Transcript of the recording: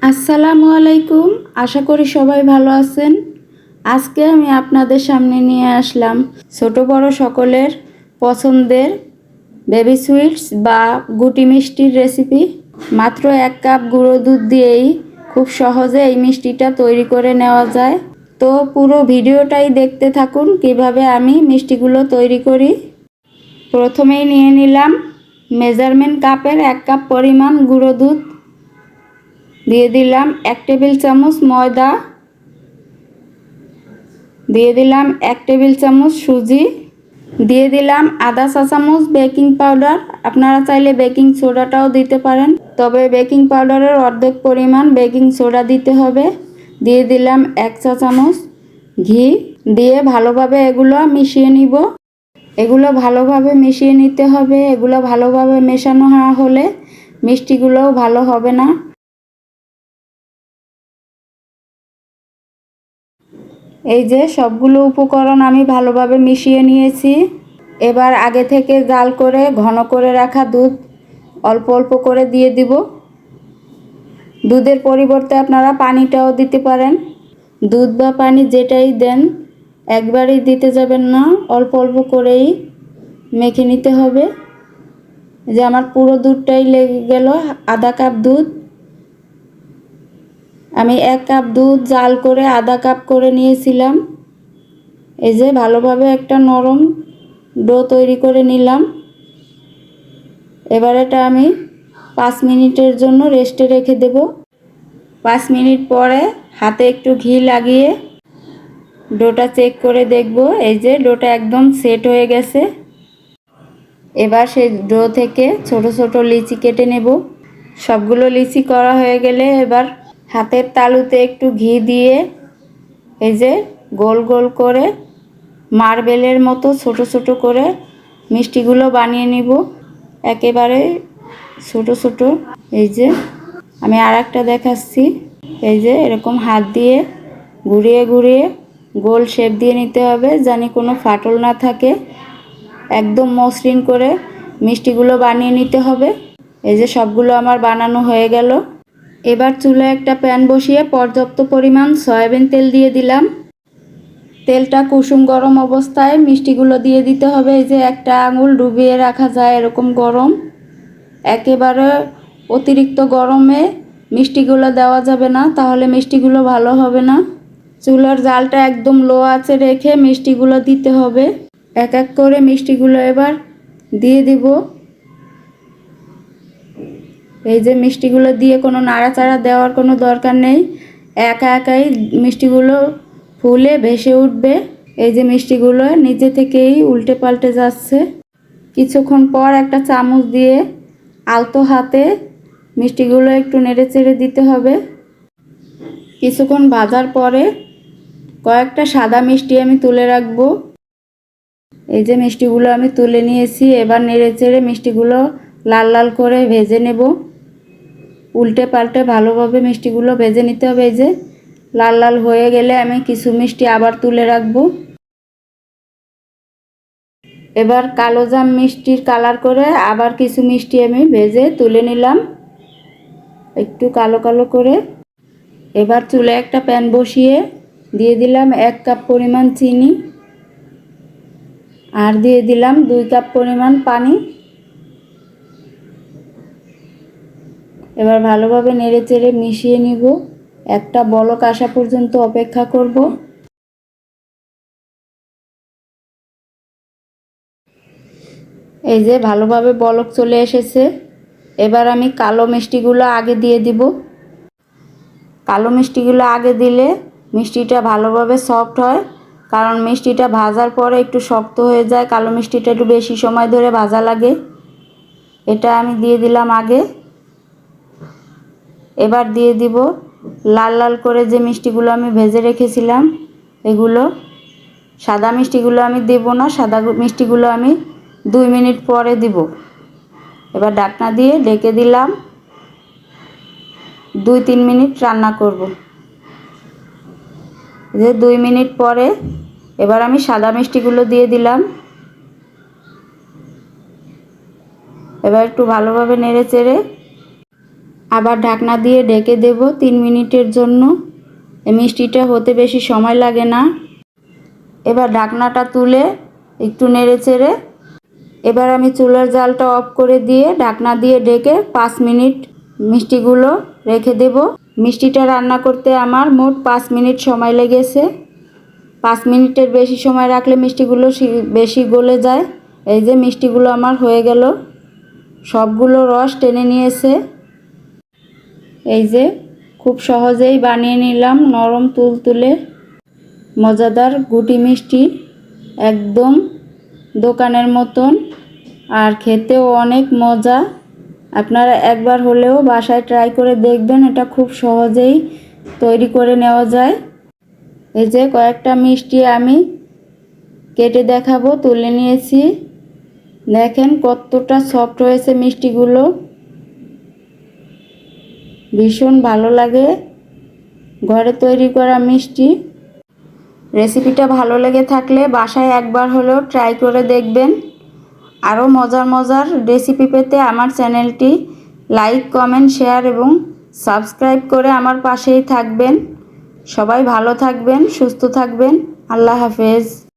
আসসালামু আলাইকুম। আশা করি সবাই ভালো আছেন। আজকে আমি আপনাদের সামনে নিয়ে আসলাম ছোট বড় সকলের পছন্দের বেবি সুইটস বা গুটি মিষ্টির রেসিপি। মাত্র 1 কাপ গুঁড়ো দুধ দিয়েই খুব সহজে এই মিষ্টিটা তৈরি করে নেওয়া যায়। তো পুরো ভিডিওটাই দেখতে থাকুন কিভাবে আমি মিষ্টিগুলো তৈরি করি। প্রথমেই নিয়ে নিলাম মেজারমেন্ট কাপের 1 কাপ পরিমাণ গুঁড়ো দুধ। দিয়ে দিলাম 1 টেবিল চামচ ময়দা, দিয়ে দিলাম 1 টেবিল চামচ সুজি, দিয়ে দিলাম আধা চা চামচ বেকিং পাউডার। আপনারা চাইলে বেকিং সোডাটাও দিতে পারেন, তবে বেকিং পাউডারের অর্ধেক পরিমাণ বেকিং সোডা দিতে হবে। দিয়ে দিলাম 1 চা চামচ ঘি, দিয়ে ভালোভাবে এগুলো মিশিয়ে নিব। এগুলো ভালোভাবে মিশিয়ে নিতে হবে। এগুলো ভালোভাবে মেশানো না হলে মিষ্টিগুলোও ভালো হবে না। এই যে সবগুলো উপকরণ আমি ভালোভাবে মিশিয়ে নিয়েছি। এবার আগে থেকে জাল করে ঘন করে রাখা দুধ অল্প অল্প করে দিয়ে দিব। দুধের পরিবর্তে আপনারা পানিটাও দিতে পারেন। দুধ বা পানি যেটাই দেন একবারেই দিতে যাবেন না, অল্প অল্প করেই মেখে নিতে হবে। যে আমার পুরো দুধটাই লেগে গেল। আধা কাপ দুধ, আমি 1 কাপ দুধ জাল করে আধা কাপ করে নিয়েছিলাম। এই যে ভালোভাবে একটা নরম ডো তৈরি করে নিলাম। এবার এটা আমি 5 মিনিটের জন্য রেস্টে রেখে দেব। 5 মিনিট পরে হাতে একটু ঘি লাগিয়ে ডোটা চেক করে দেখব। এই যে ডোটা একদম সেট হয়ে গেছে। এবার সেই ডো থেকে ছোট ছোট লিচি কেটে নেব। সবগুলো লিচি করা হয়ে গেলে এবার হাতের তালুতে একটু ঘি দিয়ে এই যে গোল গোল করে মার্বেলের মতো ছোট ছোট করে মিষ্টিগুলো বানিয়ে নিব। একেবারে ছোট ছোট। এই যে আমি আরেকটা দেখাচ্ছি। এই যে এরকম হাত দিয়ে ঘুরিয়ে ঘুরিয়ে গোল শেপ দিয়ে নিতে হবে, জানি কোনো ফাটল না থাকে। একদম মসৃণ করে মিষ্টিগুলো বানিয়ে নিতে হবে। এই যে সবগুলো আমার বানানো হয়ে গেল। এবার চুলায় একটা প্যান বসিয়ে পর্যাপ্ত পরিমাণ সয়াবিন তেল দিয়ে দিলাম। তেলটা কুসুম গরম অবস্থায় মিষ্টিগুলো দিয়ে দিতে হবে। এই যে একটা আঙুল ডুবিয়ে রাখা যায় এরকম গরম। একেবারে অতিরিক্ত গরমে মিষ্টিগুলো দেওয়া যাবে না, তাহলে মিষ্টিগুলো ভালো হবে না। চুলার জালটা একদম লো আঁচে রেখে মিষ্টিগুলো দিতে হবে। এক এক করে মিষ্টিগুলো এবার দিয়ে দিব। এই যে মিষ্টিগুলো দিয়ে কোনো নাড়াচাড়া দেওয়ার কোনো দরকার নেই, একা একাই মিষ্টিগুলো ফুলে ভেসে উঠবে। এই যে মিষ্টিগুলো নিজে থেকেই উল্টে পাল্টে যাচ্ছে। কিছুক্ষণ পর একটা চামচ দিয়ে আলতো হাতে মিষ্টিগুলো একটু নেড়ে চেড়ে দিতে হবে। কিছুক্ষণ ভাজার পরে কয়েকটা সাদা মিষ্টি আমি তুলে রাখবো। এই যে মিষ্টিগুলো আমি তুলে নিয়েছি। এবার নেড়ে চেড়ে মিষ্টিগুলো লাল লাল করে ভেজে নেব। উল্টে পাল্টে ভালোভাবে মিষ্টিগুলো ভেজে নিতে হবে। এই যে লাল লাল হয়ে গেলে আমি কিছু মিষ্টি আবার তুলে রাখবো। এবার কালো জাম মিষ্টির কালার করে আবার কিছু মিষ্টি আমি ভেজে তুলে নিলাম একটু কালো কালো করে। এবার চুলে একটা প্যান বসিয়ে দিয়ে দিলাম 1 কাপ পরিমাণ চিনি, আর দিয়ে দিলাম 2 কাপ পরিমাণ পানি। এবার ভালোভাবে নেড়ে চেড়ে মিশিয়ে নিব। একটা বলক আসা পর্যন্ত অপেক্ষা করব। এই যে ভালোভাবে বলক চলে এসেছে। এবার আমি কালো মিষ্টিগুলো আগে দিয়ে দিব। কালো মিষ্টিগুলো আগে দিলে মিষ্টিটা ভালোভাবে সফট হয়, কারণ মিষ্টিটা ভাজার পরে একটু শক্ত হয়ে যায়। কালো মিষ্টিটা একটু বেশি সময় ধরে ভাজা লাগে। এটা আমি দিয়ে দিলাম আগে। এবার দিয়ে দিব লাল লাল করে যে মিষ্টিগুলো আমি ভেজে রেখেছিলাম এগুলো। সাদা মিষ্টিগুলো আমি দেব না, সাদা মিষ্টিগুলো আমি 2 মিনিট পরে দিব। এবার ঢাকনা দিয়ে ঢেকে দিলাম। 2-3 মিনিট রান্না করব। যে 2 মিনিট পরে এবার আমি সাদা মিষ্টিগুলো দিয়ে দিলাম। এবার একটু ভালোভাবে নেড়ে চেড়ে আবার ঢাকনা দিয়ে ঢেকে দেব 3 মিনিটের জন্য। এই মিষ্টিটা হতে বেশি সময় লাগে না। এবার ঢাকনাটা তুলে একটু নেড়েচেড়ে এবার আমি চুলার জালটা অফ করে দিয়ে ঢাকনা দিয়ে ঢেকে 5 মিনিট মিষ্টিগুলো রেখে দেব। মিষ্টিটা রান্না করতে আমার মোট 5 মিনিট সময় লেগেছে। 5 মিনিটের বেশি সময় রাখলে মিষ্টিগুলো বেশি গলে যায়। এই যে মিষ্টিগুলো আমার হয়ে গেল, সবগুলো রস টেনে নিয়েছে। এই যে খুব সহজেই বানিয়ে নিলাম নরম তুলতুলে মজাদার গুটি মিষ্টি, একদম দোকানের মতন, আর খেতেও অনেক মজা। আপনারা একবার হলেও বাসায় ট্রাই করে দেখবেন, এটা খুব সহজেই তৈরি করে নেওয়া যায়। এই যে কয়েকটা মিষ্টি আমি কেটে দেখাবো, তুলে নিয়েছি। দেখেন কতটা সফট হয়েছে মিষ্টিগুলো, ভীষণ ভালো লাগে ঘরে তৈরি করা মিষ্টি। রেসিপিটা ভালো লেগে থাকলে বাসায় একবার হলেও ট্রাই করে দেখবেন। আরও মজার মজার রেসিপি পেতে আমার চ্যানেলটি লাইক, কমেন্ট, শেয়ার এবং সাবস্ক্রাইব করে আমার পাশেই থাকবেন। সবাই ভালো থাকবেন, সুস্থ থাকবেন। আল্লাহ হাফেজ।